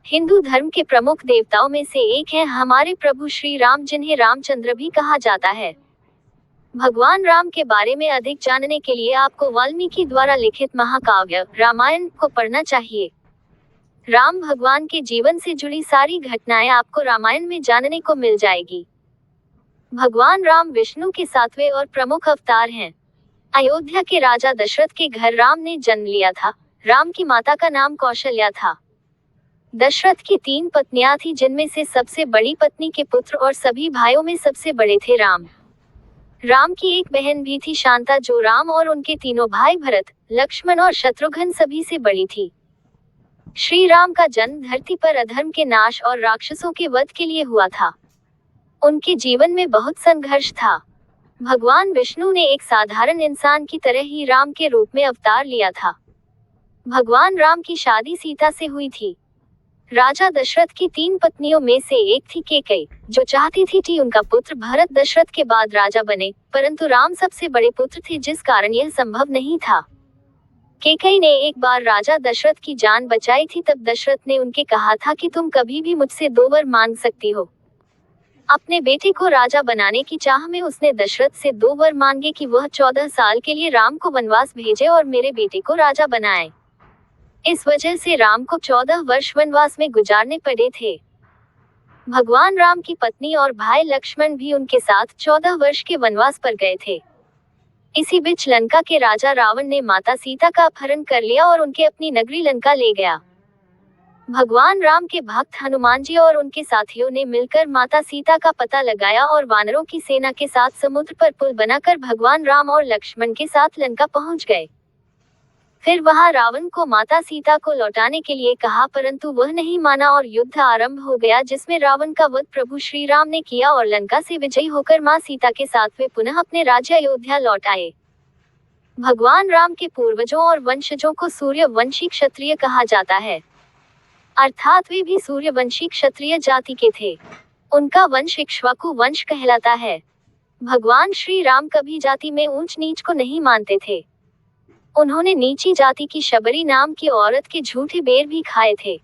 हिंदू धर्म के प्रमुख देवताओं में से एक हैं हमारे प्रभु श्री राम, जिन्हें रामचंद्र भी कहा जाता है। भगवान राम के बारे में अधिक जानने के लिए आपको वाल्मीकि द्वारा लिखित महाकाव्य रामायण को पढ़ना चाहिए। राम भगवान के जीवन से जुड़ी सारी घटनाएं आपको रामायण में जानने को मिल जाएगी। भगवान राम विष्णु के 7वें और प्रमुख अवतार हैं। अयोध्या के राजा दशरथ के घर राम ने जन्म लिया था। राम की माता का नाम कौशल्या था। दशरथ की 3 पत्नियां थी, जिनमें से सबसे बड़ी पत्नी के पुत्र और सभी भाइयों में सबसे बड़े थे राम। राम की एक बहन भी थी शांता, जो राम और उनके तीनों भाई भरत, लक्ष्मण और शत्रुघ्न सभी से बड़ी थी। श्री राम का जन्म धरती पर अधर्म के नाश और राक्षसों के वध के लिए हुआ था। उनके जीवन में बहुत संघर्ष था। भगवान विष्णु ने एक साधारण इंसान की तरह ही राम के रूप में अवतार लिया था। भगवान राम की शादी सीता से हुई थी। राजा दशरथ की 3 पत्नियों में से एक थी कैकेयी, जो चाहती थी कि उनका पुत्र भरत दशरथ के बाद राजा बने, परंतु राम सबसे बड़े पुत्र थे, जिस कारण यह संभव नहीं था। कैकेयी ने एक बार राजा दशरथ की जान बचाई थी। तब दशरथ ने उनके कहा था कि तुम कभी भी मुझसे 2 वर मांग सकती हो। अपने बेटे को राजा बनाने की चाह में उसने दशरथ से 2 वर मांगे कि वह 14 साल के लिए राम को वनवास भेजे और मेरे बेटे को राजा बनाए। इस वजह से राम को 14 वर्ष वनवास में गुजारने पड़े थे। भगवान राम की पत्नी और भाई लक्ष्मण भी उनके साथ 14 वर्ष के वनवास पर गए थे। इसी बीच लंका के राजा रावण ने माता सीता का अपहरण कर लिया और उनके अपनी नगरी लंका ले गया। भगवान राम के भक्त हनुमान जी और उनके साथियों ने मिलकर माता सीता का पता लगाया और वानरों की सेना के साथ समुद्र पर पुल बनाकर भगवान राम और लक्ष्मण के साथ लंका पहुंच गए। फिर वहां रावण को माता सीता को लौटाने के लिए कहा, परंतु वह नहीं माना और युद्ध आरंभ हो गया, जिसमें रावण का वध प्रभु श्री राम ने किया और लंका से विजयी होकर मां सीता के साथ वे पुनः अपने राज्य अयोध्या लौट आए। भगवान राम के पूर्वजों और वंशजों को सूर्यवंशी क्षत्रिय कहा जाता है, अर्थात वे भी सूर्यवंशी क्षत्रिय जाति के थे। उनका वंश इक्ष्वाकु वंश कहलाता है। भगवान श्री राम कभी जाति में ऊंच नीच को नहीं मानते थे। उन्होंने नीची जाति की शबरी नाम की औरत के झूठे बेर भी खाए थे।